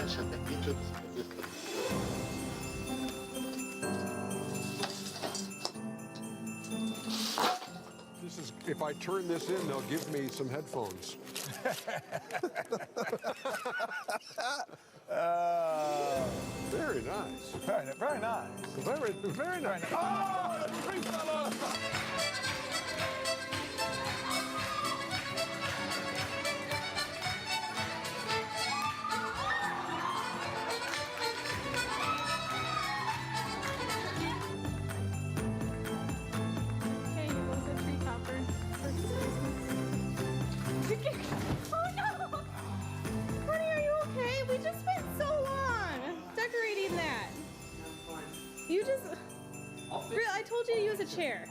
lasciate vinto questa. This is, if I turn this in, they'll give me some headphones. Very nice. Very nice. Very nice. Oh, the tree fella! Hey, it was a tree topper for Christmas. Oh no! Honey, are you okay? We just spent so long decorating that. You just. Really, I told you to use a chair.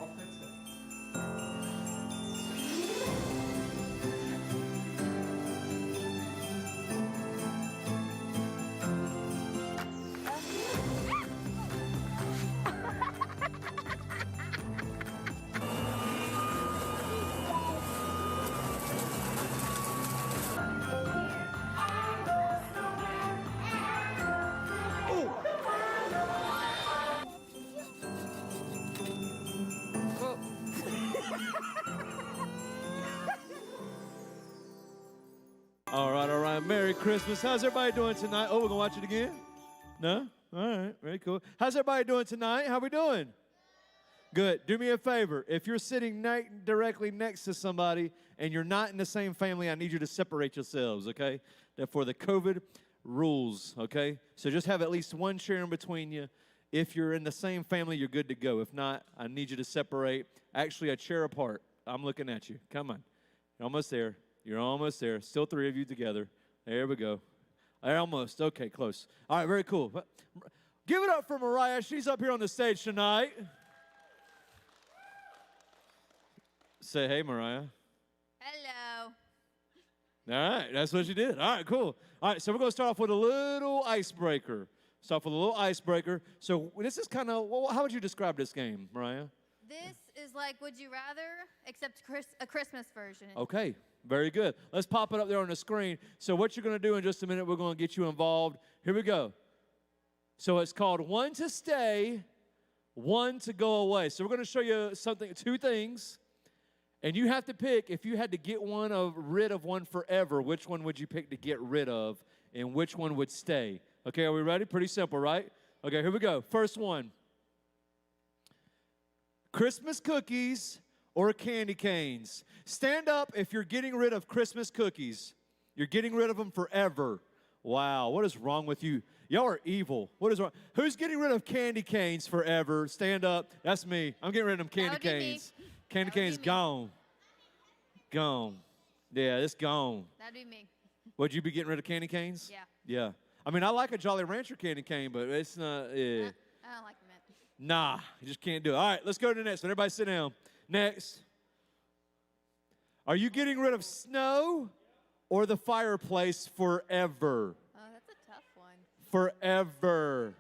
All right. Merry Christmas. How's everybody doing tonight? Oh, we're going to watch it again? No? All right. Very cool. How's everybody doing tonight? How we doing? Good. Do me a favor. If you're sitting directly next to somebody and you're not in the same family, I need you to separate yourselves, okay? For the COVID rules, okay? So just have at least one chair in between you. If you're in the same family, you're good to go. If not, I need you to separate. Actually, a chair apart. I'm looking at you. Come on. You're almost there. You're almost there. Still three of you together. There we go. Almost. Okay, close. All right, very cool. Give it up for Mariah. She's up here on the stage tonight. Say hey, Mariah. Hello. All right, that's what you did. All right, cool. All right, so we're going to start off with a little icebreaker. Start off with a little icebreaker. So this is kind of, well, how would you describe this game, Mariah? This is like Would You Rather, except a Christmas version. Okay, very good. Let's pop it up there on the screen. So what you're going to do in just a minute, we're going to get you involved. Here we go. So it's called One to Stay, One to Go Away. So we're going to show you two things, and you have to pick, if you had to get rid of one forever, which one would you pick to get rid of, and which one would stay? Okay, are we ready? Pretty simple, right? Okay, here we go. First one. Christmas cookies or candy canes? Stand up if you're getting rid of Christmas cookies. You're getting rid of them forever. Wow, what is wrong with you? Y'all are evil. What is wrong? Who's getting rid of candy canes forever? Stand up. That's me. I'm getting rid of them candy canes. Candy canes gone. Gone. Yeah, it's gone. That'd be me. Would you be getting rid of candy canes? Yeah. Yeah. I mean, I like a Jolly Rancher candy cane, but it's not, yeah. I don't like mint. Nah, you just can't do it. All right, let's go to the next one. Everybody sit down. Next. Are you getting rid of snow or the fireplace forever? Oh, that's a tough one. Forever.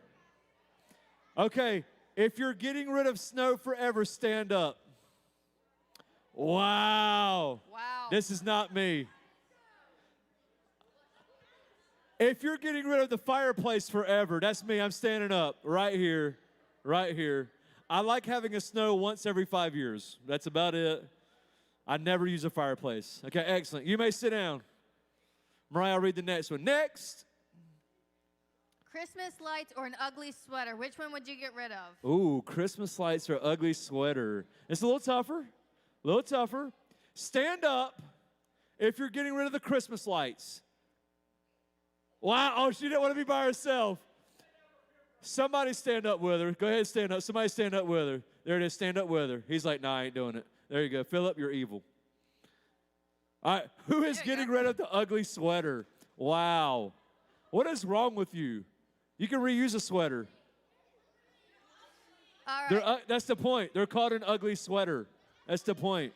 Okay, if you're getting rid of snow forever, stand up. Wow. Wow. This is not me. If you're getting rid of the fireplace forever, that's me. I'm standing up right here. Right here. I like having a snow once every 5 years. That's about it. I never use a fireplace. Okay, excellent. You may sit down. Mariah, I'll read the next one. Next. Christmas lights or an ugly sweater? Which one would you get rid of? Ooh, Christmas lights or ugly sweater. It's a little tougher. A little tougher. Stand up if you're getting rid of the Christmas lights. Wow. Oh, she didn't want to be by herself. Somebody stand up with her. Go ahead and stand up. Somebody stand up with her. There it is. Stand up with her. He's like, nah, I ain't doing it. There you go. Philip, you're evil. All right. Who is getting rid of the ugly sweater? Wow. What is wrong with you? You can reuse a sweater. All right. That's the point. They're called an ugly sweater. That's the point.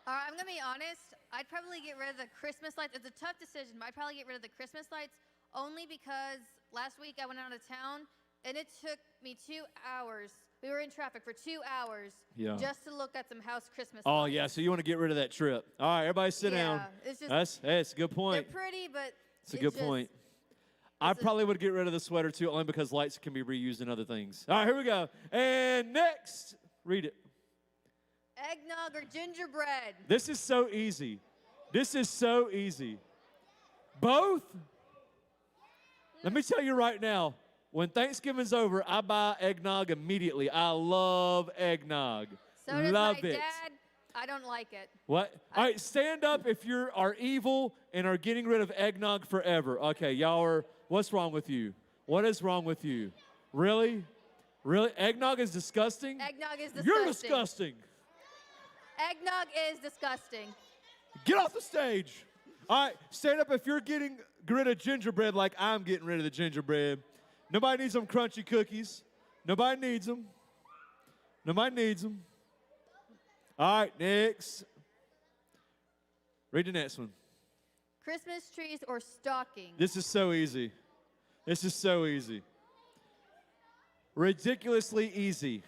All right, I'm going to be honest. I'd probably get rid of the Christmas lights. It's a tough decision, but I'd probably get rid of the Christmas lights only because last week I went out of town, and it took me 2 hours. We were in traffic for 2 hours just to look at some house Christmas lights. Oh, yeah, so you want to get rid of that trip. All right, everybody sit down. It's just, It's a good point. They're pretty, but it's a good point. I probably would get rid of the sweater too, only because lights can be reused in other things. All right, here we go. And next, read it. Eggnog or gingerbread? This is so easy. This is so easy. Both? Let me tell you right now, when Thanksgiving's over, I buy eggnog immediately. I love eggnog. So does love my it. dad. I don't like it. What? All right, stand up if you are evil and are getting rid of eggnog forever. Okay, y'all are, what's wrong with you? What is wrong with you? Really? Really? Eggnog is disgusting? Eggnog is disgusting. You're disgusting. Eggnog is disgusting. Get off the stage. All right, stand up if you're getting rid of gingerbread like I'm getting rid of the gingerbread. Nobody needs them crunchy cookies. Nobody needs them. Nobody needs them. All right, next. Read the next one. Christmas trees or stockings? This is so easy. This is so easy. Ridiculously easy.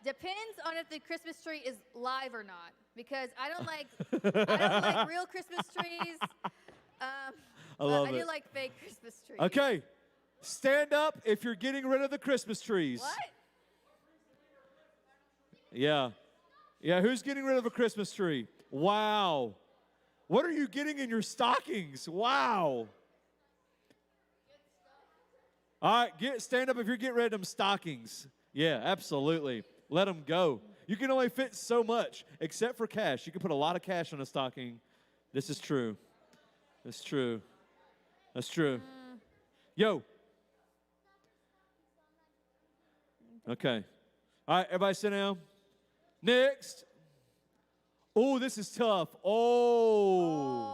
Depends on if the Christmas tree is live or not, because I don't like real Christmas trees. I love I it. do like fake Christmas trees. Okay, stand up if you're getting rid of the Christmas trees. What? Yeah. Yeah, who's getting rid of a Christmas tree? Wow. What are you getting in your stockings? Wow. All right, stand up if you're getting rid of them stockings. Yeah, absolutely. Let them go. You can only fit so much, except for cash. You can put a lot of cash on a stocking. This is true. That's true. That's true. Yo. Okay. All right, everybody sit down. Next. Oh, this is tough. Oh.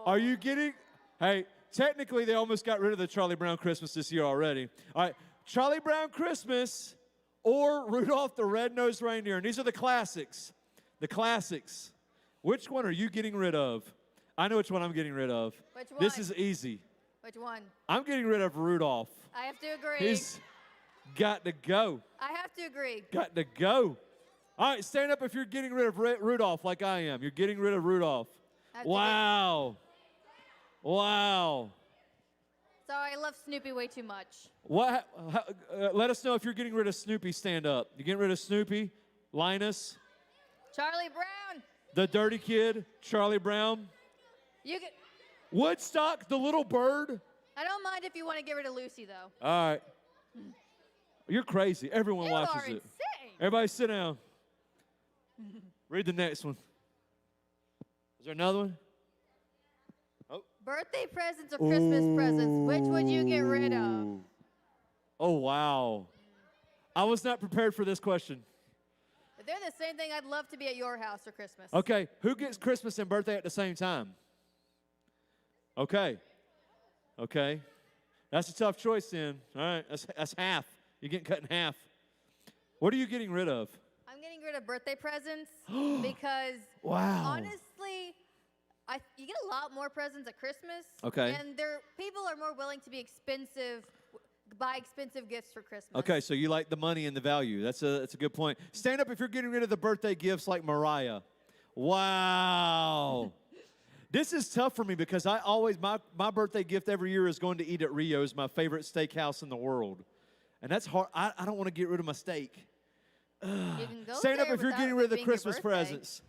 Are you getting? Hey, technically they almost got rid of the Charlie Brown Christmas this year already. All right, Charlie Brown Christmas or Rudolph the Red-Nosed Reindeer. And these are the classics. The classics. Which one are you getting rid of? I know which one I'm getting rid of. Which one? This is easy. Which one? I'm getting rid of Rudolph. I have to agree. He's got to go. I have to agree. Got to go. All right, stand up if you're getting rid of Rudolph like I am. You're getting rid of Rudolph. Wow. Wow. Sorry, I love Snoopy way too much. What? Let us know if you're getting rid of Snoopy. Stand up. You getting rid of Snoopy? Linus? Charlie Brown. The dirty kid? Charlie Brown? You get. Woodstock, the little bird? I don't mind if you want to get rid of Lucy, though. All right. You're crazy. Everyone You watches are it. insane. Everybody sit down. Read the next one. Is there another one? Oh. Birthday presents or Christmas presents? Which would you get rid of? Oh, wow. I was not prepared for this question. If they're the same thing, I'd love to be at your house for Christmas. Okay, who gets Christmas and birthday at the same time? Okay. Okay. That's a tough choice then. All right, that's half. You're getting cut in half. What are you getting rid of? I'm getting rid of birthday presents because Wow. honestly, you get a lot more presents at Christmas. Okay. And people are more willing to be expensive, buy expensive gifts for Christmas. Okay, so you like the money and the value. That's a good point. Stand up if you're getting rid of the birthday gifts like Mariah. Wow. This is tough for me because I always, my birthday gift every year is going to eat at Rio's, my favorite steakhouse in the world. And that's hard. I don't want to get rid of my steak. You can go Stand up there if you're without getting rid of the it being your Christmas birthday. presents.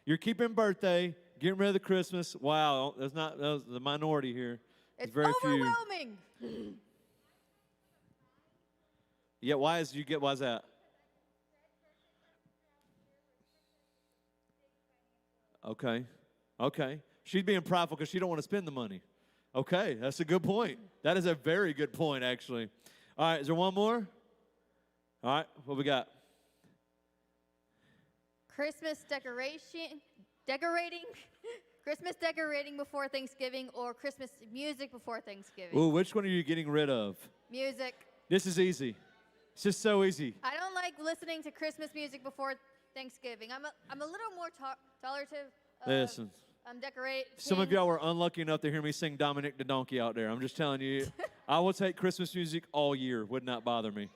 You're keeping birthday, getting rid of the Christmas. Wow, that's the minority here. It's very few. overwhelming. Yeah, why is that? Okay. Okay. She's being prideful because she don't want to spend the money. Okay, that's a good point. That is a very good point, actually. All right, is there one more? All right, what we got? Christmas decorating Christmas decorating before Thanksgiving or Christmas music before Thanksgiving. Ooh, which one are you getting rid of? Music. This is easy. It's just so easy. I don't like listening to Christmas music before Thanksgiving. I'm a little more tolerative. Listen. Decorate. Some of y'all were unlucky enough to hear me sing Dominic the Donkey out there. I'm just telling you, I will take Christmas music all year. Would not bother me.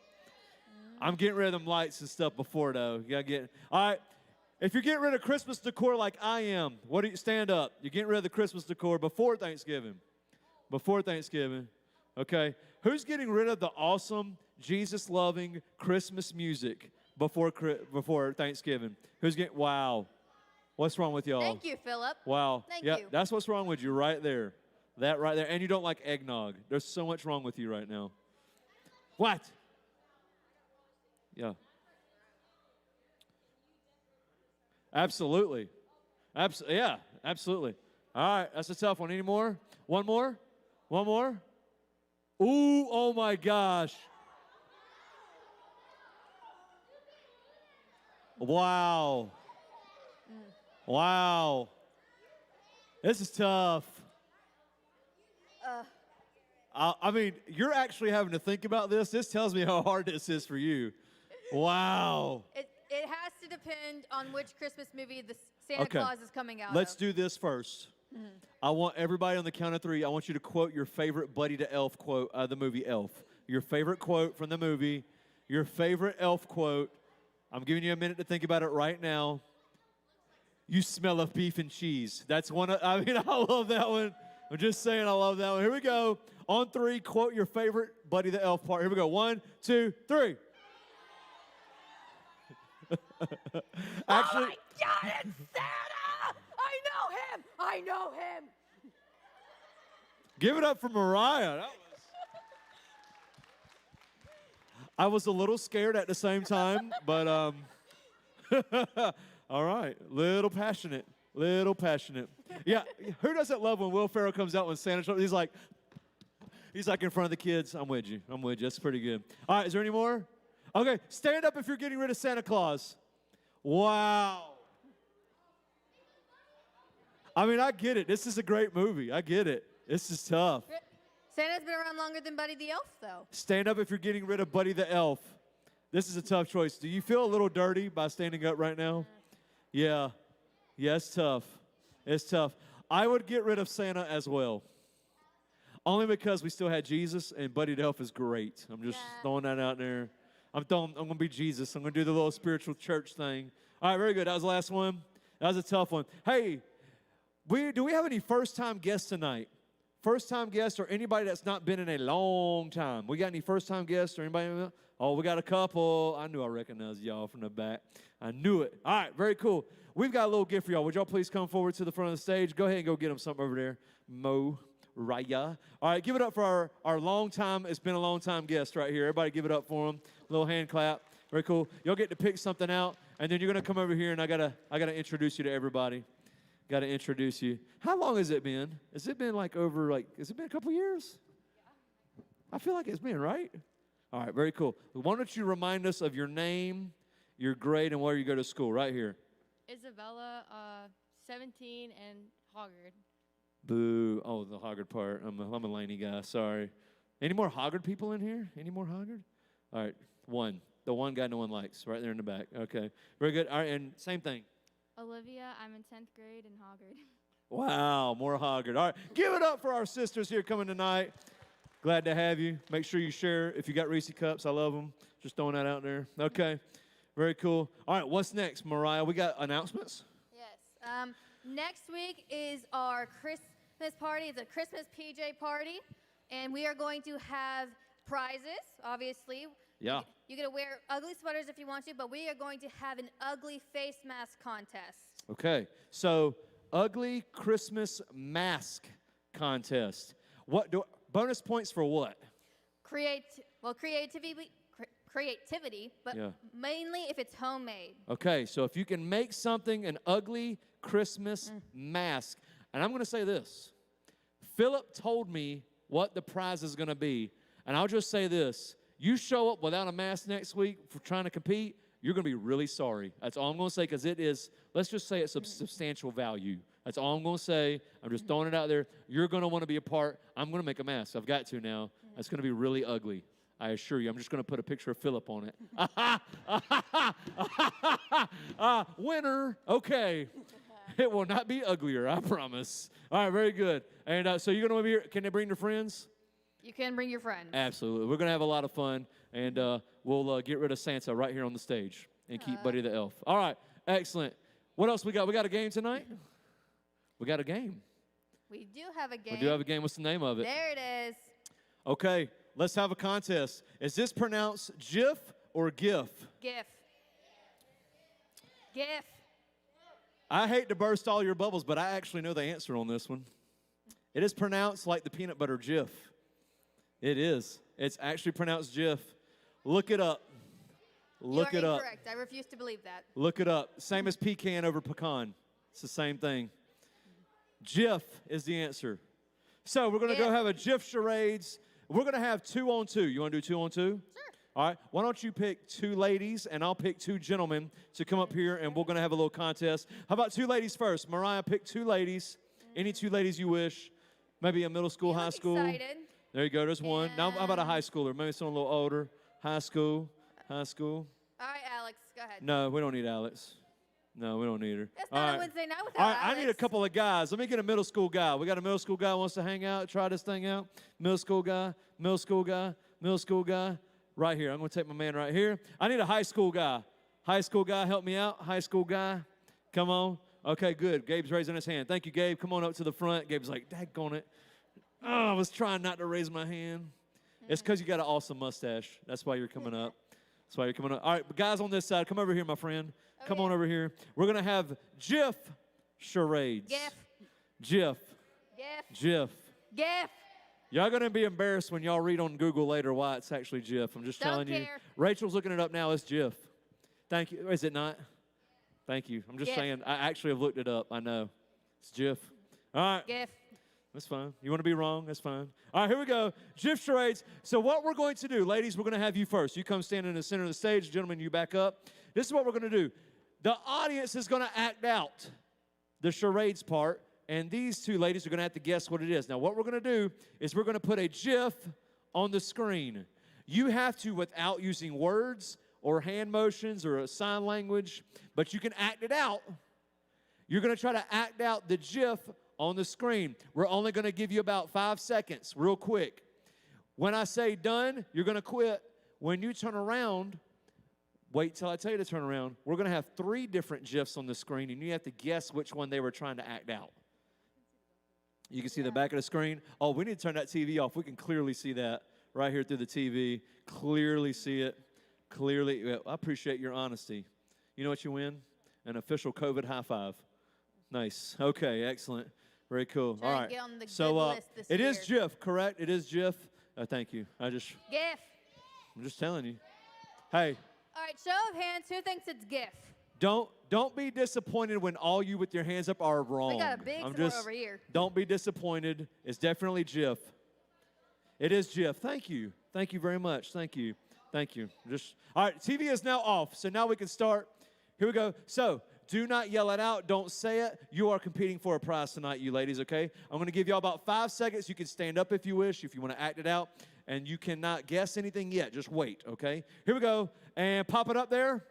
I'm getting rid of them lights and stuff before, though. You gotta get. All right. If you're getting rid of Christmas decor like I am, stand up. You're getting rid of the Christmas decor before Thanksgiving. Before Thanksgiving. Okay. Who's getting rid of the awesome, Jesus-loving Christmas music before Thanksgiving? Who's getting, wow. What's wrong with y'all? Thank you, Philip. Wow. Thank Yeah, you. that's what's wrong with you right there. That right there. And you don't like eggnog. There's so much wrong with you right now. What? Yeah. Absolutely. Yeah, absolutely. All right, that's a tough one. Any more? One more? One more? Ooh, oh my gosh. Wow. Wow. This is tough. I mean, you're actually having to think about this. This tells me how hard this is for you. Wow. It has to depend on which Christmas movie the Santa Claus is coming out Let's of. do this first. I want everybody on the count of 3, I want you to quote your favorite Buddy the Elf quote out of the movie Elf. Your favorite quote from the movie. Your favorite Elf quote. I'm giving you a minute to think about it right now. You smell of beef and cheese. That's one of, I mean, I love that one. I'm just saying I love that one. Here we go. On 3, quote your favorite Buddy the Elf part. Here we go. 1, 2, 3. Actually, Oh my God, it's Santa! I know him! give it up for Mariah. I was a little scared at the same time, but all right, little passionate. Yeah, who doesn't love when Will Ferrell comes out when Santa shows? He's like in front of the kids. I'm with you. That's pretty good. All right, is there any more? Okay, stand up if you're getting rid of Santa Claus. Wow. I mean, I get it. This is a great movie. I get it. This is tough. Santa's been around longer than Buddy the Elf, though. Stand up if you're getting rid of Buddy the Elf. This is a tough choice. Do you feel a little dirty by standing up right now? Yeah. Yeah, it's tough. It's tough. I would get rid of Santa as well. Only because we still had Jesus, and Buddy the Elf is great. I'm just throwing that out there. I'm going to be Jesus. I'm going to do the little spiritual church thing. All right, very good. That was the last one. That was a tough one. Hey, do we have any first-time guests tonight? First-time guests or anybody that's not been in a long time? We got any first-time guests or anybody? Oh, we got a couple. I knew I recognized y'all from the back. I knew it. All right, very cool. We've got a little gift for y'all. Would y'all please come forward to the front of the stage? Go ahead and go get them something over there. Raya. All right, give it up for our it's been a long time guest right here. Everybody give it up for him. Little hand clap. Very cool. Y'all get to pick something out, and then you're going to come over here, and I gotta introduce you to everybody. Got to introduce you. How long has it been? Has it been has it been a couple years? I feel like it's been, right? All right, very cool. Why don't you remind us of your name, your grade, and where you go to school right here. Isabella, 17, and Hoggard. Boo. Oh, the Hoggard part. I'm a Laney guy. Sorry. Any more Hoggard people in here? Any more Hoggard? All right, one. The one guy no one likes, right there in the back. Okay, very good. All right, and same thing. Olivia, I'm in 10th grade in Hoggard. Wow, more Hoggard. All right, give it up for our sisters here coming tonight. Glad to have you. Make sure you share if you got Reese cups. I love them. Just throwing that out there. Okay, very cool. All right, what's next, Mariah? We got announcements? Yes. Next week is our Christmas party. It's a Christmas PJ party, and we are going to have prizes, obviously. Yeah. You get to wear ugly sweaters if you want to, but we are going to have an ugly face mask contest. Okay, so ugly Christmas mask contest. Bonus points for what? Creativity, but mainly if it's homemade. Okay, so if you can make something an ugly Christmas mask, and I'm going to say this. Philip told me what the prize is going to be, and I'll just say this. You show up without a mask next week for trying to compete, you're going to be really sorry. That's all I'm going to say because it is, let's just say it's of substantial value. That's all I'm going to say. I'm just throwing it out there. You're going to want to be a part. I'm going to make a mask. I've got to now. That's going to be really ugly. I assure you. I'm just going to put a picture of Philip on it. Winner. Okay. It will not be uglier, I promise. All right, very good. And so you're going to be here. Can they bring their friends? You can bring your friends. Absolutely. We're going to have a lot of fun, and we'll get rid of Santa right here on the stage and keep Buddy the Elf. All right, excellent. What else we got? We got a game tonight? We got a game. We do have a game. We do have a game. What's the name of it? There it is. Okay, let's have a contest. Is this pronounced GIF or GIF? GIF. GIF. I hate to burst all your bubbles, but I actually know the answer on this one. It is pronounced like the peanut butter Jif. It is. It's actually pronounced Jif. Look it up. Look it up. Correct. I refuse to believe that. Look it up. Same as pecan over pecan. It's the same thing. Jif is the answer. So we're going to go have a Jif charades. We're going to have 2-on-2. You want to do 2-on-2? Sure. All right. Why don't you pick 2 ladies, and I'll pick 2 gentlemen to come up here, and we're going to have a little contest. How about 2 ladies first? Mariah, pick 2 ladies. Any 2 ladies you wish. Maybe a middle school, high school. Excited. There you go. There's one. Now, how about a high schooler? Maybe someone a little older. High school. High school. All right, Alex, go ahead. No, we don't need Alex. No, we don't need her. It's All not right. a Wednesday night without All right, Alex. I need a couple of guys. Let me get a middle school guy. We got a middle school guy who wants to hang out, try this thing out. Middle school guy, middle school guy, middle school guy. Right here. I'm going to take my man right here. I need a high school guy. High school guy, help me out. High school guy. Come on. Okay, good. Gabe's raising his hand. Thank you, Gabe. Come on up to the front. Gabe's like, daggone it. Oh, I was trying not to raise my hand. It's because you got an awesome mustache. That's why you're coming up. That's why you're coming up. All right, guys on this side, come over here, my friend. Come on over here. We're going to have GIF charades. GIF. GIF. GIF. GIF. GIF. Y'all going to be embarrassed when y'all read on Google later why it's actually GIF. I'm just Don't telling you. care. Rachel's looking it up now. It's GIF. Thank you. Is it not? Thank you. I'm just GIF. saying. I actually have looked it up. I know. It's GIF. All right. GIF. That's fine. You want to be wrong? That's fine. All right, here we go. GIF charades. So what we're going to do, ladies, we're going to have you first. You come stand in the center of the stage. Gentlemen, you back up. This is what we're going to do. The audience is going to act out the charades part, and these 2 ladies are going to have to guess what it is. Now, what we're going to do is we're going to put a GIF on the screen. You have to, without using words or hand motions or a sign language, but you can act it out. You're going to try to act out the GIF on the screen. We're only going to give you about 5 seconds, real quick. When I say done, you're going to quit. When you turn around, wait till I tell you to turn around. We're going to have 3 different GIFs on the screen, and you have to guess which one they were trying to act out. You can see the back of the screen. Oh, we need to turn that TV off. We can clearly see that right here through the TV. Clearly see it. Clearly. Yeah, I appreciate your honesty. You know what you win? An official COVID high five. Nice. Okay, excellent. Very cool. Trying All to right. get on the So good list this it is year. GIF, correct? It is GIF. Thank you. GIF. I'm just telling you. Hey, All right, show of hands. Who thinks it's GIF? don't be disappointed when all you with your hands up are wrong. We got a big score over here. Don't be disappointed. It's definitely GIF. It is GIF. Thank you. Thank you very much. Thank you. Thank you. All right, TV is now off, so now we can start. Here we go. So, do not yell it out. Don't say it. You are competing for a prize tonight, you ladies, okay? I'm going to give you all about 5 seconds. You can stand up if you wish, if you want to act it out. And you cannot guess anything yet. Just wait, okay? Here we go. And pop it up there.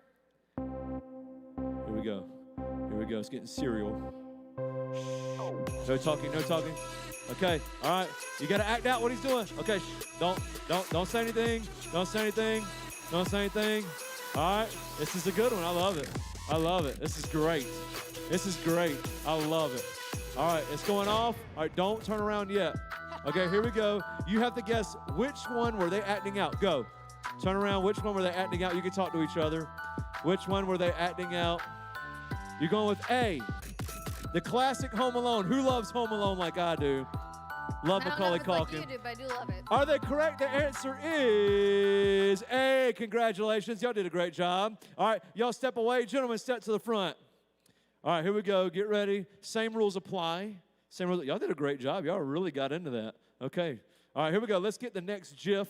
Here we go. Here we go. It's getting serial. Shh. No talking, no talking. Okay, all right. You got to act out what he's doing. Okay, don't say anything. Don't say anything. Don't say anything. All right, this is a good one. I love it. I love it. This is great. This is great. I love it. All right, it's going off. All right, don't turn around yet. Okay, here we go. You have to guess which one were they acting out. Go. Turn around. Which one were they acting out? You can talk to each other. Which one were they acting out? You're going with A, the classic Home Alone. Who loves Home Alone like I do? Love Macaulay I don't know if it's Culkin. like you do, but I do love it. Are they correct? The answer is A. Congratulations. Y'all did a great job. All right, y'all step away. Gentlemen, step to the front. All right, here we go. Get ready. Same rules apply. Same rules. Y'all did a great job. Y'all really got into that. Okay. All right, here we go. Let's get the next GIF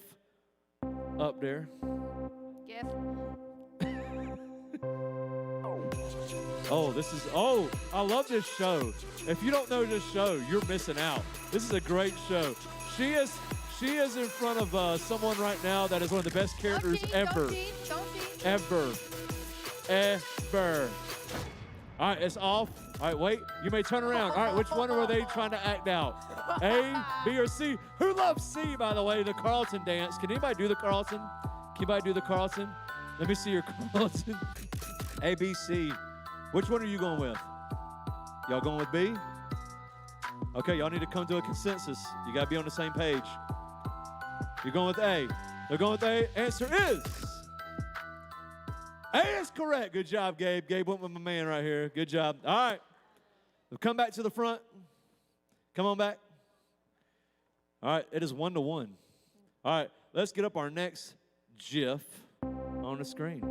up there. GIF. Oh, I love this show. If you don't know this show, you're missing out. This is a great show. She is in front of someone right now that is one of the best characters ever. Don't cheat. Ever. All right, it's off. All right, wait. You may turn around. All right, which one were they trying to act out? A, B, or C? Who loves C, by the way, the Carlton dance? Can anybody do the Carlton? Can anybody do the Carlton? Let me see your Carlton. A, B, C. Which one are you going with? Y'all going with B? Okay, y'all need to come to a consensus. You got to be on the same page. You're going with A. They're going with A. Answer is A is correct. Good job, Gabe. Gabe went with my man right here. Good job. All right. We'll come back to the front. Come on back. All right, it is 1-1. All right, let's get up our next GIF on the screen.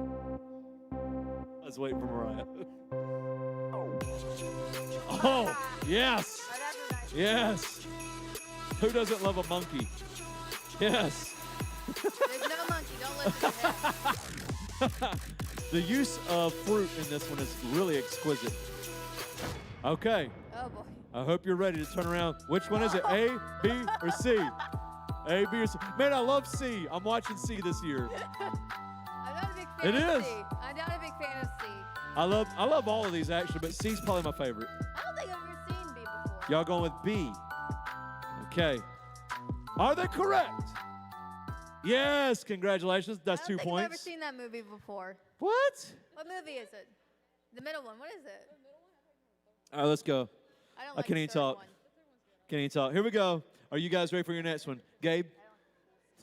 I was waiting for Mariah. Oh, yes. Yes. Who doesn't love a monkey? Yes. There's no monkey. Don't listen to him. The use of fruit in this one is really exquisite. Okay. Oh, boy. I hope you're ready to turn around. Which one is it? A, B, or C? A, B, or C? Man, I love C. I'm watching C this year. I'm not a big fan It of is. C. I'm not a big fan of C. I love all of these actually, but C's probably my favorite. I don't think I've ever seen B before. Y'all going with B. Okay. Are they correct? Yes, congratulations. That's I 2 don't think I've ever points. seen that movie before. What? What movie is it? The middle one. What is it? All right, let's go. I don't I like can't the even third talk. one. Can't even talk. Here we go. Are you guys ready for your next one? Gabe,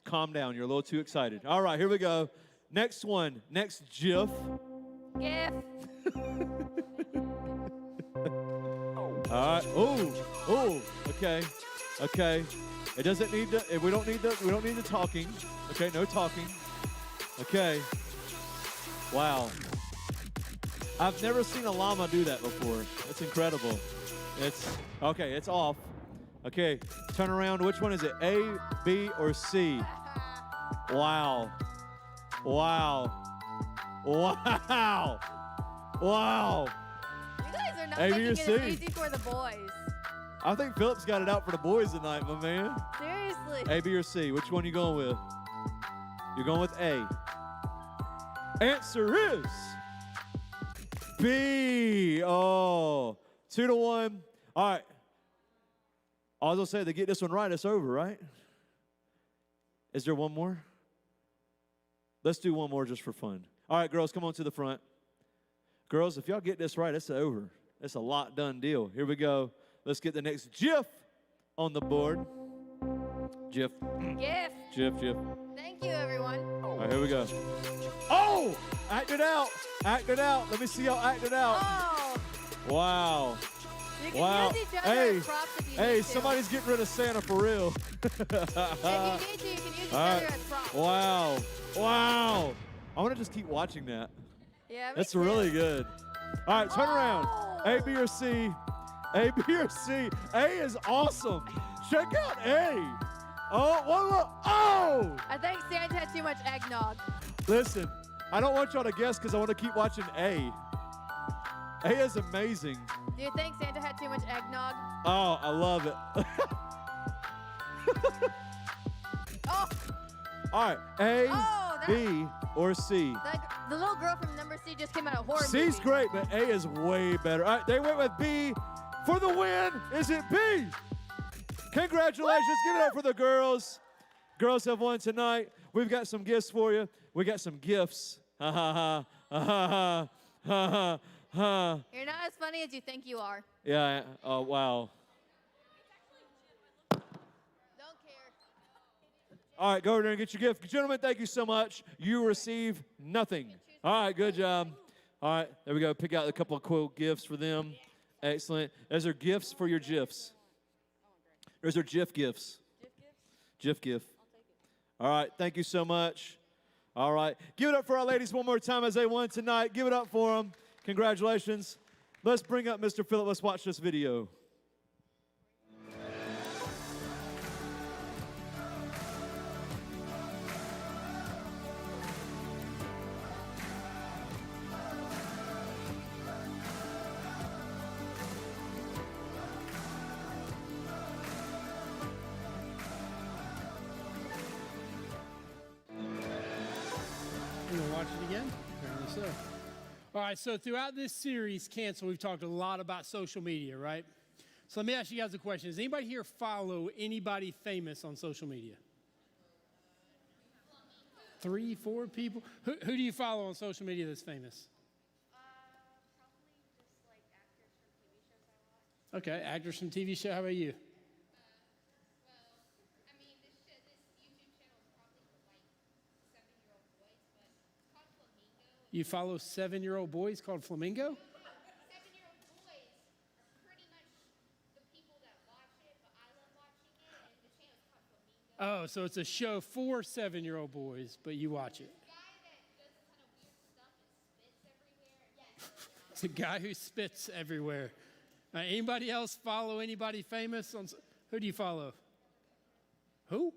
calm down. You're a little too excited. All right, here we go. Next one. Next GIF. GIF. All right. Oh. Okay. Okay. It doesn't need the. We don't need the talking. Okay. No talking. Okay. Wow. I've never seen a llama do that before. That's incredible. It's okay. It's off. Okay. Turn around. Which one is it? A, B, or C? Wow. Wow. Wow. Wow. You guys are not A, B, making or it C? as easy for the boys. I think Philip's got it out for the boys tonight, my man. Seriously. A, B, or C? Which one you going with? You're going with A. Answer is B. Oh, 2-1. All right. I was going to say, they get this one right, it's over, right? Is there one more? Let's do one more just for fun. All right, girls, come on to the front. Girls, if y'all get this right, it's over. It's a lot done deal. Here we go. Let's get the next GIF on the board. GIF. GIF. GIF, GIF. Thank you, everyone. All right, here we go. Oh! Act it out. Act it out. Let me see y'all act it out. Oh. Wow. You can Wow. use each other Hey, as props if you hey, need to. somebody's getting rid of Santa for real. If you need to, you can use each All other right. as props. Wow. Wow. I want to just keep watching that. Yeah, me That's too. really good. All right, turn around. Oh. A, B, or C? A, B, or C? A is awesome. Check out A. Oh, whoa. Oh! I think Santa had too much eggnog. Listen, I don't want y'all to guess because I want to keep watching A. A is amazing. Do you think Santa had too much eggnog? Oh, I love it. Oh, All right, A, Oh, that- B, or C? the little girl from number C just came out of horror C's movie. great, but A is way better. All right, they went with B for the win. Is it B? Congratulations. Give it up for the girls. Girls have won tonight. We've got some gifts for you. We got some gifts. Ha ha ha. Ha ha ha. Ha ha. You're not as funny as you think you are. Yeah. Oh, wow. Don't care. All right, go over there and get your gift. Gentlemen, thank you so much. You receive nothing. All right, good job. All right, there we go. Pick out a couple of cool gifts for them. Excellent. Those are gifts for your GIFs. Those are GIF gifts. GIF gift. All right, thank you so much. All right, give it up for our ladies one more time as they won tonight. Give it up for them. Congratulations. Let's bring up Mr. Phillip. Let's watch this video. You want to watch it again? Apparently so. All right, so throughout this series, Cancel, we've talked a lot about social media, right? So let me ask you guys a question. Does anybody here follow anybody famous on social media? 3, 4 people? Who do you follow on social media that's famous? Okay, actress from TV show. How about you? I mean, this YouTube channel is probably for like 7-year-old boys, but it's called Flamingo. You follow 7-year-old boys called Flamingo? 7-year-old boys are pretty much the people that watch it, but I love watching it, and the channel is called Flamingo. Oh, so it's a show for 7-year-old boys, but you watch it. Guy that does kind of weird stuff and spits everywhere. It's a guy who spits everywhere. Anybody else follow anybody famous? Who do you follow? Who?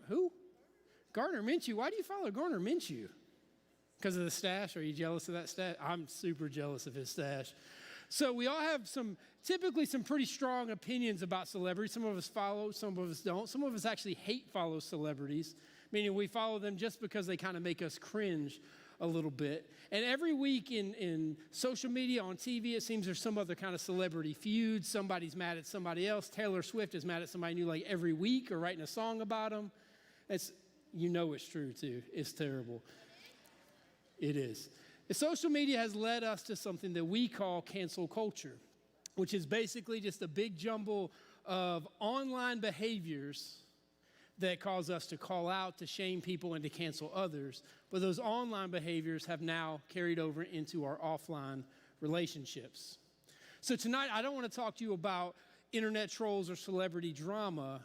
Who? Gardner Minshew. Why do you follow Gardner Minshew? Because of the stash? Are you jealous of that stash? I'm super jealous of his stash. So we all have typically some pretty strong opinions about celebrities. Some of us follow, some of us don't. Some of us actually follow celebrities, meaning we follow them just because they kind of make us cringe a little bit. And every week in social media, on TV, it seems there's some other kind of celebrity feud. Somebody's mad at somebody else. Taylor Swift is mad at somebody new like every week or writing a song about them. You know it's true too. It's terrible. It is. Social media has led us to something that we call cancel culture, which is basically just a big jumble of online behaviors that cause us to call out, to shame people, and to cancel others. But those online behaviors have now carried over into our offline relationships. So tonight, I don't want to talk to you about internet trolls or celebrity drama.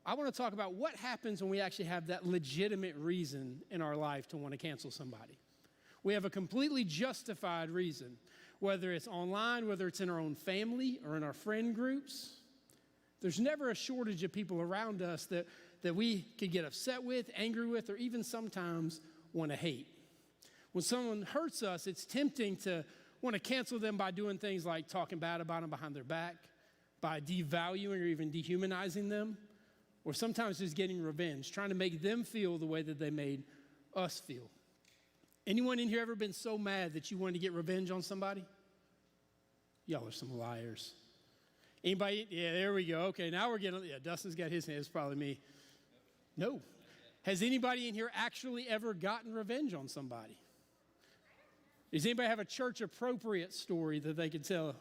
I want to talk about what happens when we actually have that legitimate reason in our life to want to cancel somebody. We have a completely justified reason, whether it's online, whether it's in our own family or in our friend groups. There's never a shortage of people around us that we could get upset with, angry with, or even sometimes want to hate. When someone hurts us, it's tempting to want to cancel them by doing things like talking bad about them behind their back, by devaluing or even dehumanizing them, or sometimes just getting revenge, trying to make them feel the way that they made us feel. Anyone in here ever been so mad that you wanted to get revenge on somebody? Y'all are some liars. Anybody? Yeah, there we go. Okay, now we're getting, Dustin's got his hand. It's probably me. No. Has anybody in here actually ever gotten revenge on somebody? Does anybody have a church-appropriate story that they could tell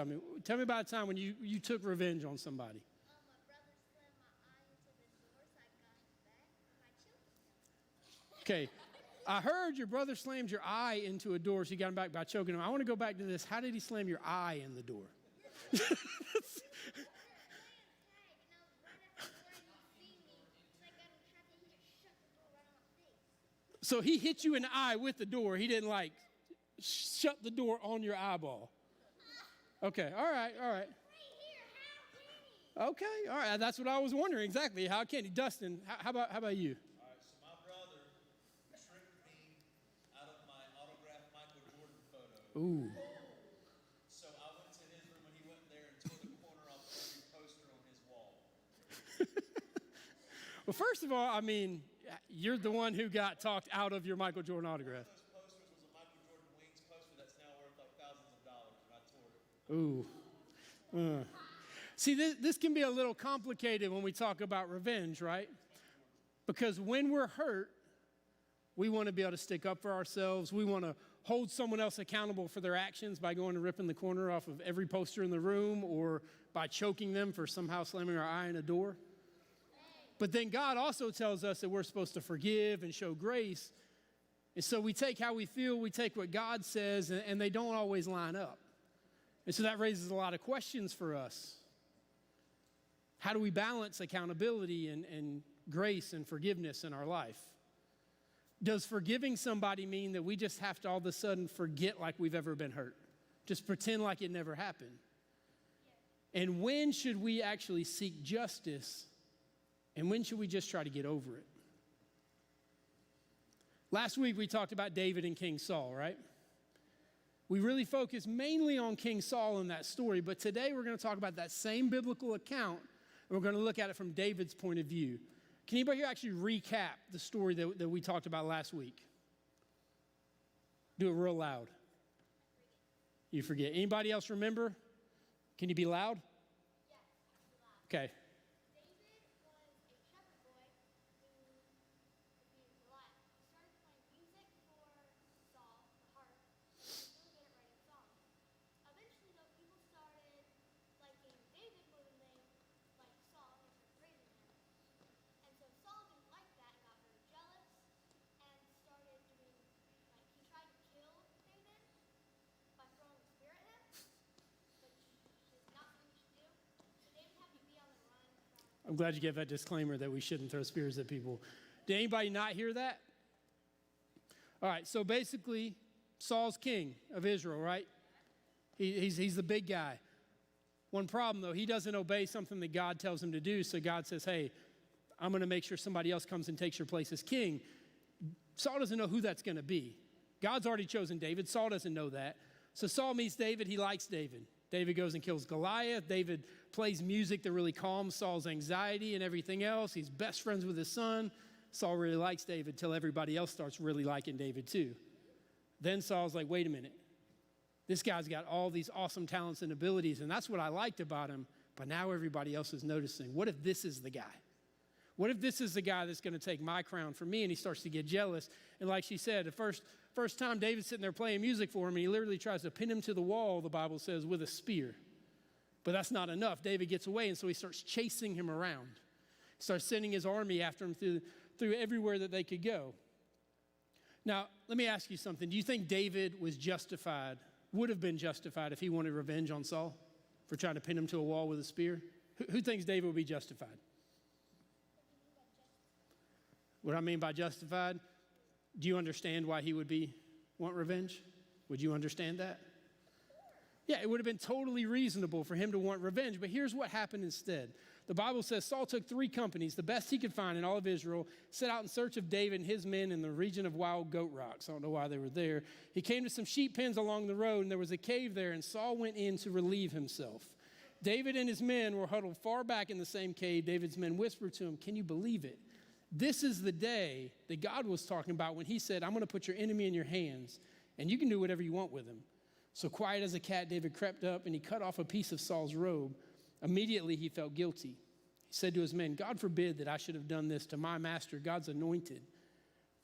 me? Tell me about a time when you took revenge on somebody. My brother slammed my eye into the door, so I got him back, and I choked him. Okay. I heard your brother slammed your eye into a door, so you got him back by choking him. I want to go back to this. How did he slam your eye in the door? So he hit you in the eye with the door. He didn't like shut the door on your eyeball. Okay, all right. Okay, all right. That's what I was wondering exactly. How can he? Dustin, how about you? All right, so my brother tricked me out of my autographed Michael Jordan photo. Ooh. So I went to his room and he went there and tore the corner off every poster on his wall. Well, first of all, I mean, you're the one who got talked out of your Michael Jordan autograph. Those posters was a Michael Jordan Wings poster that's now worth like thousands of dollars, and I tore it. Ooh. See, this can be a little complicated when we talk about revenge, right? Because when we're hurt, we want to be able to stick up for ourselves. We want to hold someone else accountable for their actions by going and ripping the corner off of every poster in the room or by choking them for somehow slamming our eye in a door. But then God also tells us that we're supposed to forgive and show grace. And so we take how we feel, we take what God says, and they don't always line up. And so that raises a lot of questions for us. How do we balance accountability and grace and forgiveness in our life? Does forgiving somebody mean that we just have to all of a sudden forget like we've ever been hurt? Just pretend like it never happened? And when should we actually seek justice? And when should we just try to get over it? Last week we talked about David and King Saul, right? We really focused mainly on King Saul in that story, but today we're going to talk about that same biblical account, and we're going to look at it from David's point of view. Can anybody here actually recap the story that we talked about last week? Do it real loud. You forget. Anybody else remember? Can you be loud? Yes, loud. Okay. David was a shepherd boy who abused Goliath. He started playing music for Saul, the harp, and he was really good at writing songs. Eventually, though, people I'm glad you gave that disclaimer that we shouldn't throw spears at people. Did anybody not hear that? All right, so basically, Saul's king of Israel, right? He's the big guy. One problem, though, he doesn't obey something that God tells him to do, so God says, hey, I'm going to make sure somebody else comes and takes your place as king. Saul doesn't know who that's going to be. God's already chosen David. Saul doesn't know that. So Saul meets David. He likes David. David goes and kills Goliath. David plays music that really calms Saul's anxiety and everything else. He's best friends with his son. Saul really likes David till everybody else starts really liking David too. Then Saul's like, wait a minute. This guy's got all these awesome talents and abilities, and that's what I liked about him, but now everybody else is noticing. What if this is the guy? What if this is the guy that's going to take my crown from me? And he starts to get jealous. And like she said, the first time David's sitting there playing music for him, and he literally tries to pin him to the wall, the Bible says, with a spear. But that's not enough. David gets away, and so he starts chasing him around. He starts sending his army after him through everywhere that they could go. Now, let me ask you something. Do you think David was justified, would have been justified if he wanted revenge on Saul for trying to pin him to a wall with a spear? Who thinks David would be justified? What I mean by justified, do you understand why he would want revenge? Would you understand that? Yeah, it would have been totally reasonable for him to want revenge, but here's what happened instead. The Bible says Saul took 3 companies, the best he could find in all of Israel, set out in search of David and his men in the region of Wild Goat Rocks. I don't know why they were there. He came to some sheep pens along the road, and there was a cave there, and Saul went in to relieve himself. David and his men were huddled far back in the same cave. David's men whispered to him, can you believe it? This is the day that God was talking about when he said, I'm going to put your enemy in your hands, and you can do whatever you want with him. So quiet as a cat, David crept up, and he cut off a piece of Saul's robe. Immediately, he felt guilty. He said to his men, God forbid that I should have done this to my master, God's anointed,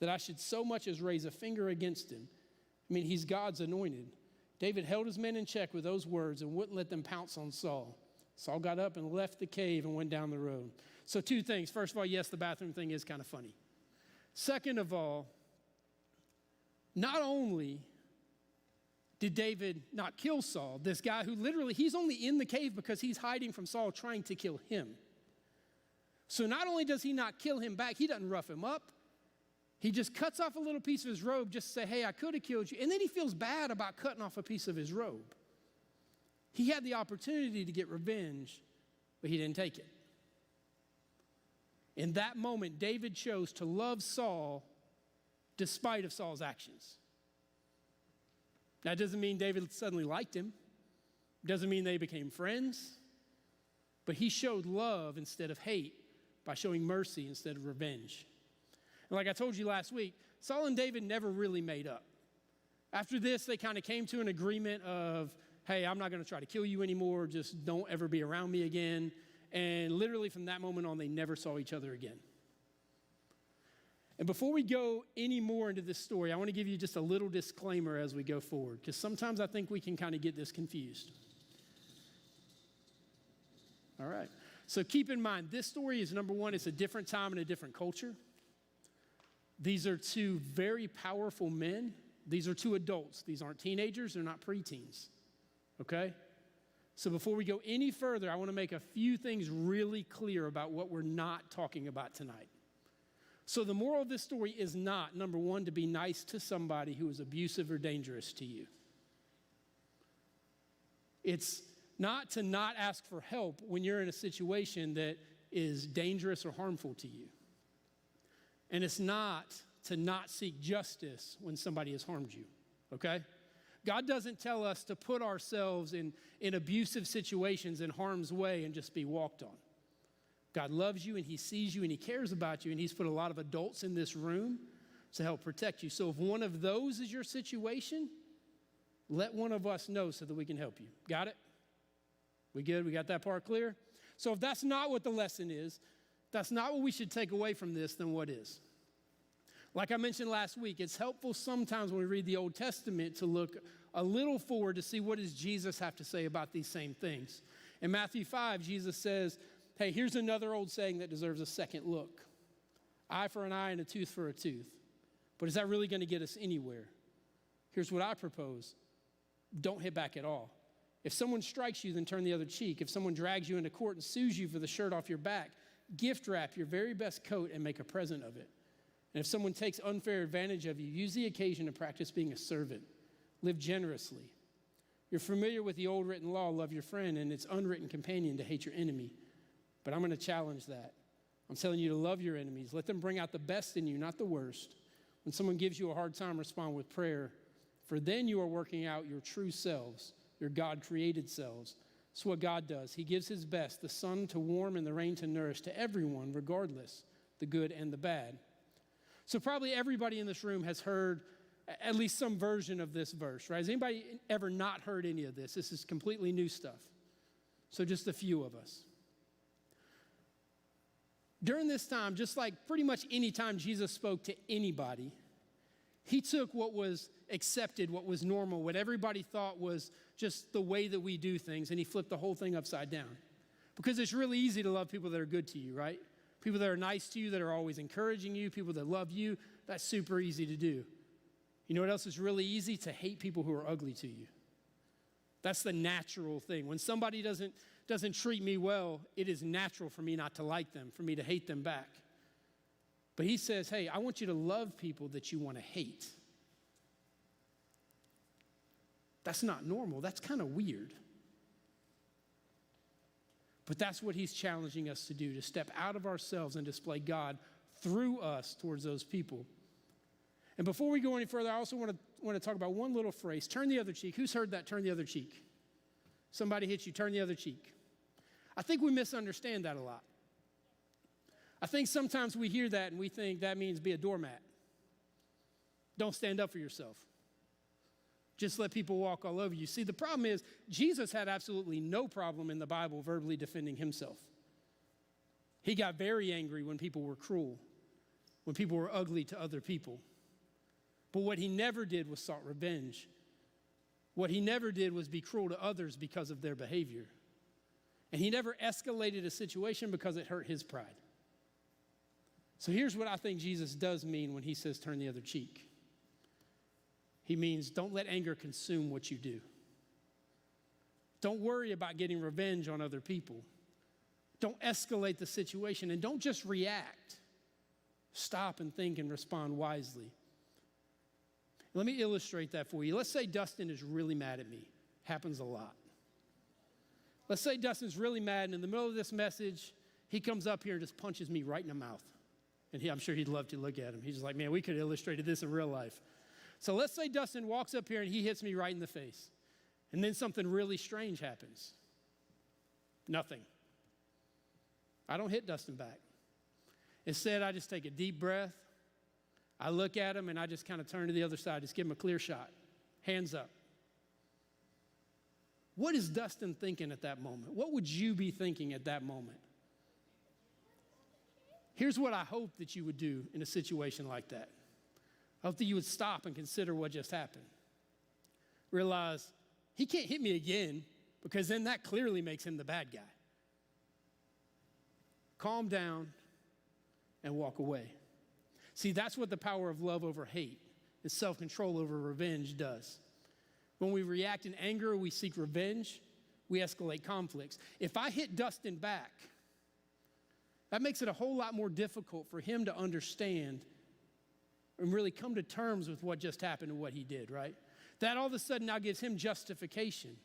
that I should so much as raise a finger against him. I mean, he's God's anointed. David held his men in check with those words and wouldn't let them pounce on Saul. Saul got up and left the cave and went down the road. So 2 things. First of all, yes, the bathroom thing is kind of funny. Second of all, not only did David not kill Saul, this guy who literally, he's only in the cave because he's hiding from Saul trying to kill him. So not only does he not kill him back, he doesn't rough him up. He just cuts off a little piece of his robe just to say, hey, I could have killed you. And then he feels bad about cutting off a piece of his robe. He had the opportunity to get revenge, but he didn't take it. In that moment, David chose to love Saul despite of Saul's actions. That doesn't mean David suddenly liked him. Doesn't mean they became friends. But he showed love instead of hate by showing mercy instead of revenge. And like I told you last week, Saul and David never really made up. After this, they kind of came to an agreement of, hey, I'm not going to try to kill you anymore. Just don't ever be around me again. And literally from that moment on, they never saw each other again. And before we go any more into this story, I want to give you just a little disclaimer as we go forward, because sometimes I think we can kind of get this confused. All right. So keep in mind, this story is, number one, it's a different time and a different culture. These are 2 very powerful men. These are 2 adults. These aren't teenagers. They're not preteens. Okay? So before we go any further, I want to make a few things really clear about what we're not talking about tonight. So the moral of this story is not, number one, to be nice to somebody who is abusive or dangerous to you. It's not to not ask for help when you're in a situation that is dangerous or harmful to you. And it's not to not seek justice when somebody has harmed you, okay? God doesn't tell us to put ourselves in abusive situations in harm's way and just be walked on. God loves you and he sees you and he cares about you, and he's put a lot of adults in this room to help protect you. So if one of those is your situation, let one of us know so that we can help you. Got it? We good? We got that part clear? So if that's not what the lesson is, that's not what we should take away from this, then what is? Like I mentioned last week, it's helpful sometimes when we read the Old Testament to look a little forward to see what does Jesus have to say about these same things. In Matthew 5, Jesus says, hey, here's another old saying that deserves a second look. Eye for an eye and a tooth for a tooth. But is that really going to get us anywhere? Here's what I propose. Don't hit back at all. If someone strikes you, then turn the other cheek. If someone drags you into court and sues you for the shirt off your back, gift wrap your very best coat and make a present of it. And if someone takes unfair advantage of you, use the occasion to practice being a servant. Live generously. You're familiar with the old written law, love your friend, and its unwritten companion, to hate your enemy. But I'm going to challenge that. I'm telling you to love your enemies. Let them bring out the best in you, not the worst. When someone gives you a hard time, respond with prayer, for then you are working out your true selves, your God-created selves. That's what God does. He gives his best, the sun to warm and the rain to nourish, to everyone, regardless, the good and the bad. So probably everybody in this room has heard at least some version of this verse, right? Has anybody ever not heard any of this? This is completely new stuff. So just a few of us. During this time, just like pretty much any time Jesus spoke to anybody, he took what was accepted, what was normal, what everybody thought was just the way that we do things, and he flipped the whole thing upside down. Because it's really easy to love people that are good to you, right? People that are nice to you, that are always encouraging you, people that love you, that's super easy to do. You know what else is really easy? To hate people who are ugly to you. That's the natural thing. When somebody doesn't treat me well, it is natural for me not to like them, for me to hate them back. But he says, hey, I want you to love people that you want to hate. That's not normal. That's kind of weird. But that's what he's challenging us to do, to step out of ourselves and display God through us towards those people. And before we go any further, I also want to talk about one little phrase, turn the other cheek. Who's heard that, turn the other cheek? Somebody hits you, turn the other cheek. I think we misunderstand that a lot. I think sometimes we hear that and we think that means be a doormat. Don't stand up for yourself. Just let people walk all over you. See, the problem is Jesus had absolutely no problem in the Bible verbally defending himself. He got very angry when people were cruel, when people were ugly to other people. But what he never did was sought revenge. What he never did was be cruel to others because of their behavior. And he never escalated a situation because it hurt his pride. So here's what I think Jesus does mean when he says turn the other cheek. He means don't let anger consume what you do. Don't worry about getting revenge on other people. Don't escalate the situation, and don't just react. Stop and think and respond wisely. Let me illustrate that for you. Let's say Dustin is really mad at me. Happens a lot. Let's say Dustin's really mad, and in the middle of this message, he comes up here and just punches me right in the mouth. And I'm sure he'd love to look at him. He's just like, man, we could have illustrated this in real life. So let's say Dustin walks up here and he hits me right in the face. And then something really strange happens. Nothing. I don't hit Dustin back. Instead, I just take a deep breath. I look at him and I just kind of turn to the other side, just give him a clear shot. Hands up. What is Dustin thinking at that moment? What would you be thinking at that moment? Here's what I hope that you would do in a situation like that. I hope that you would stop and consider what just happened. Realize he can't hit me again, because then that clearly makes him the bad guy. Calm down and walk away. See, that's what the power of love over hate and self-control over revenge does. When we react in anger, we seek revenge, we escalate conflicts. If I hit Dustin back, that makes it a whole lot more difficult for him to understand and really come to terms with what just happened and what he did, right? That all of a sudden now gives him justification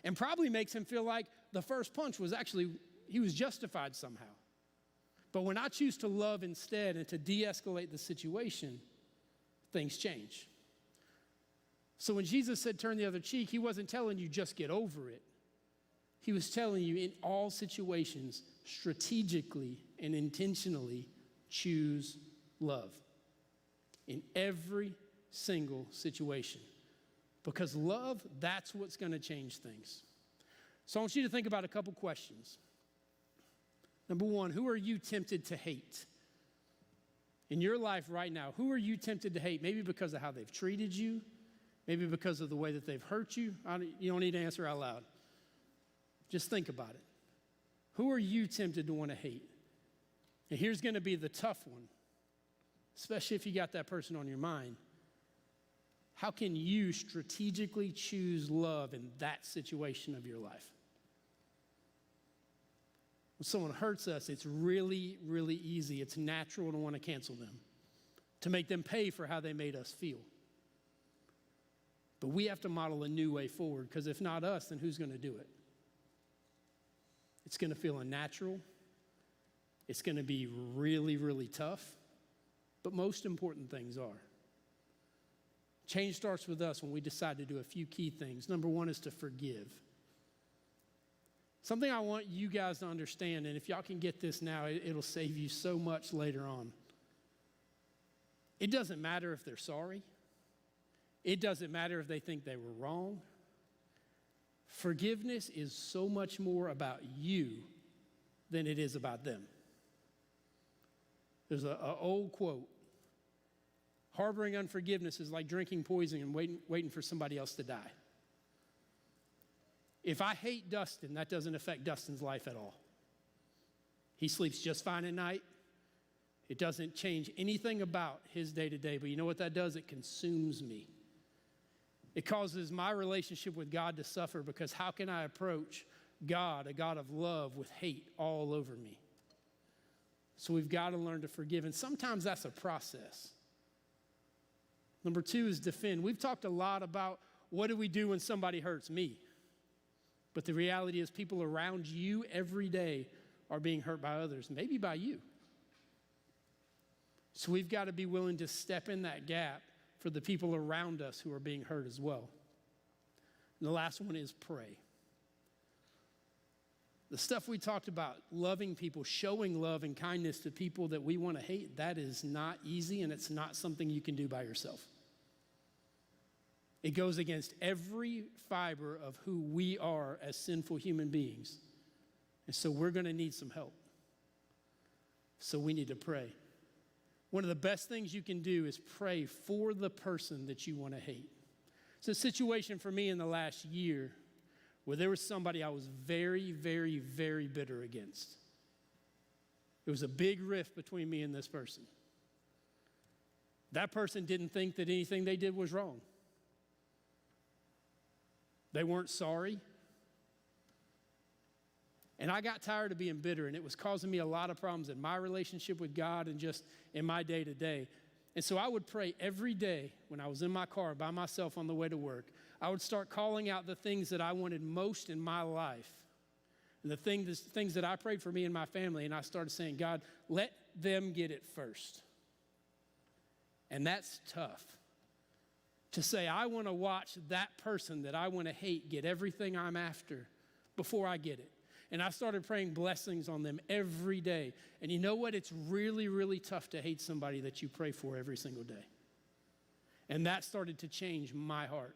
and probably makes him feel like the first punch was actually, he was justified somehow. But when I choose to love instead and to de-escalate the situation, things change. So when Jesus said turn the other cheek, he wasn't telling you just get over it. He was telling you in all situations, strategically and intentionally choose love. In every single situation. Because love, that's what's going to change things. So I want you to think about a couple questions. Number one, who are you tempted to hate? In your life right now, who are you tempted to hate? Maybe because of how they've treated you. Maybe because of the way that they've hurt you. You don't need to answer out loud. Just think about it. Who are you tempted to want to hate? And here's going to be the tough one, especially if you got that person on your mind. How can you strategically choose love in that situation of your life? When someone hurts us, it's really, really easy. It's natural to want to cancel them, to make them pay for how they made us feel. But we have to model a new way forward, because if not us, then who's going to do it? It's going to feel unnatural. It's going to be really, really tough. But most important things are. Change starts with us when we decide to do a few key things. Number one is to forgive. Something I want you guys to understand, and if y'all can get this now, it'll save you so much later on. It doesn't matter if they're sorry. It doesn't matter if they think they were wrong. Forgiveness is so much more about you than it is about them. There's an old quote. Harboring unforgiveness is like drinking poison and waiting for somebody else to die. If I hate Dustin, that doesn't affect Dustin's life at all. He sleeps just fine at night. It doesn't change anything about his day-to-day, but you know what that does? It consumes me. It causes my relationship with God to suffer, because how can I approach God, a God of love, with hate all over me? So we've got to learn to forgive, and sometimes that's a process. Number two is defend. We've talked a lot about what do we do when somebody hurts me. But the reality is people around you every day are being hurt by others, maybe by you. So we've got to be willing to step in that gap for the people around us who are being hurt as well. And the last one is pray. The stuff we talked about, loving people, showing love and kindness to people that we want to hate, that is not easy, and it's not something you can do by yourself. It goes against every fiber of who we are as sinful human beings. And so we're going to need some help. So we need to pray. One of the best things you can do is pray for the person that you want to hate. It's a situation for me in the last year where there was somebody I was very, very, very bitter against. There was a big rift between me and this person. That person didn't think that anything they did was wrong. They weren't sorry. And I got tired of being bitter, and it was causing me a lot of problems in my relationship with God and just in my day-to-day. And so I would pray every day when I was in my car by myself on the way to work. I would start calling out the things that I wanted most in my life, and the things that I prayed for me and my family, and I started saying, God, let them get it first. And that's tough. To say, I want to watch that person that I want to hate get everything I'm after before I get it. And I started praying blessings on them every day. And you know what? It's really, really tough to hate somebody that you pray for every single day. And that started to change my heart.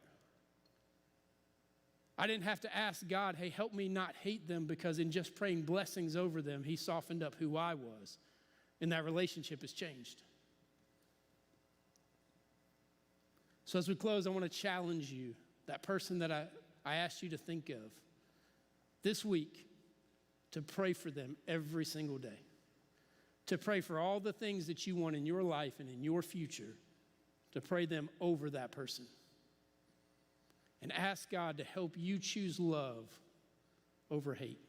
I didn't have to ask God, hey, help me not hate them, because in just praying blessings over them, he softened up who I was. And that relationship has changed. So as we close, I want to challenge you, that person that I asked you to think of this week, to pray for them every single day. To pray for all the things that you want in your life and in your future, to pray them over that person. And ask God to help you choose love over hate.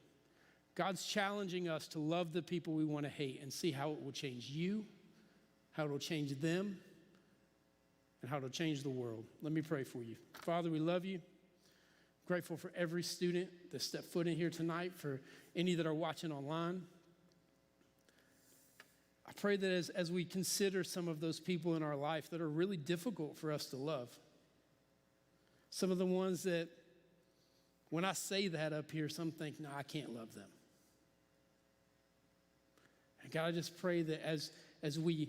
God's challenging us to love the people we want to hate and see how it will change you, how it will change them, and how it'll change the world. Let me pray for you. Father, we love you. Grateful for every student that stepped foot in here tonight, for any that are watching online. I pray that as we consider some of those people in our life that are really difficult for us to love, some of the ones that when I say that up here, some think, no, I can't love them. And God, I just pray that as we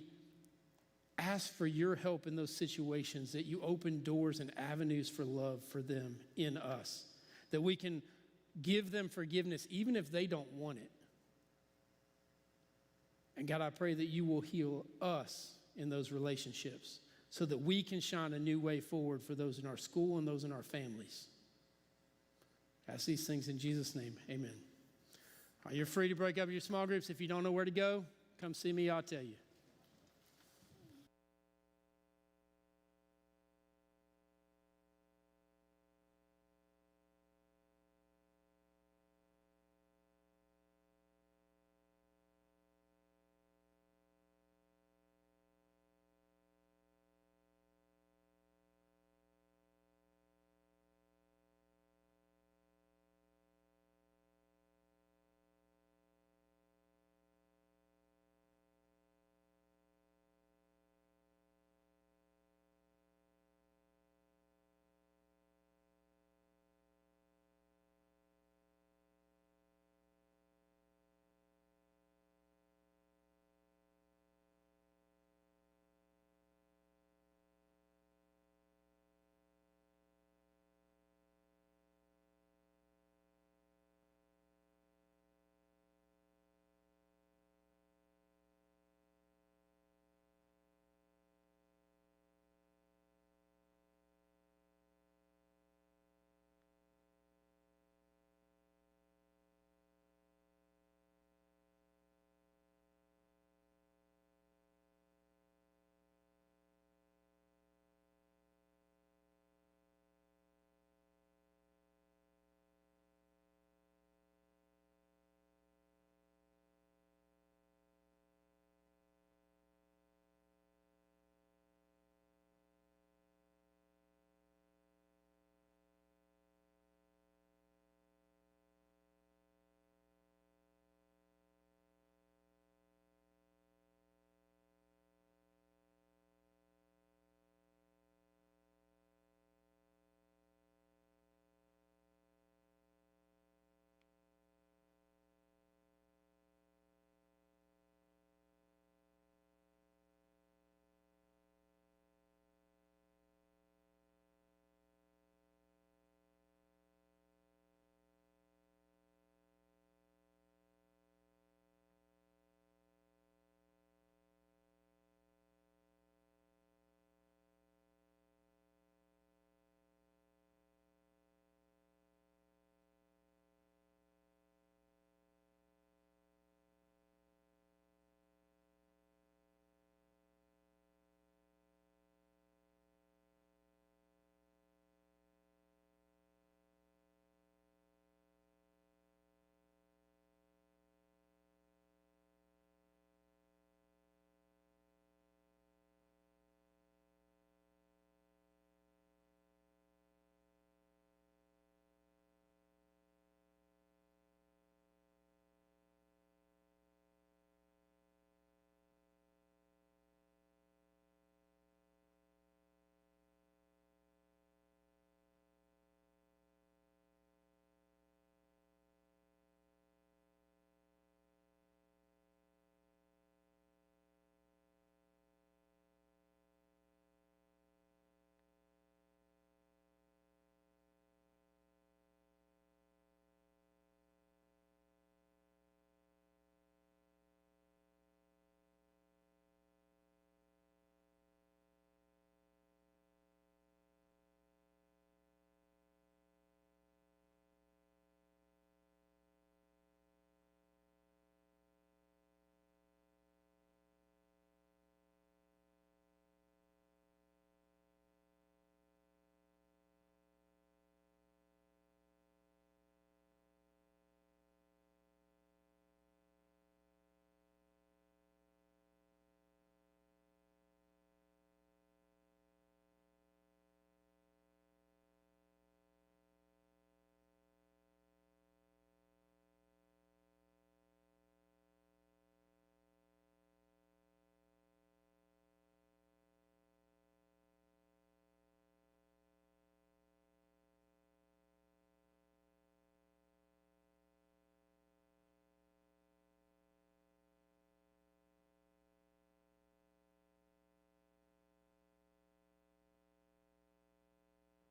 ask for your help in those situations, that you open doors and avenues for love for them in us, that we can give them forgiveness even if they don't want it. And God, I pray that you will heal us in those relationships so that we can shine a new way forward for those in our school and those in our families. I ask these things in Jesus' name, amen. All right, you're free to break up your small groups. If you don't know where to go, come see me, I'll tell you.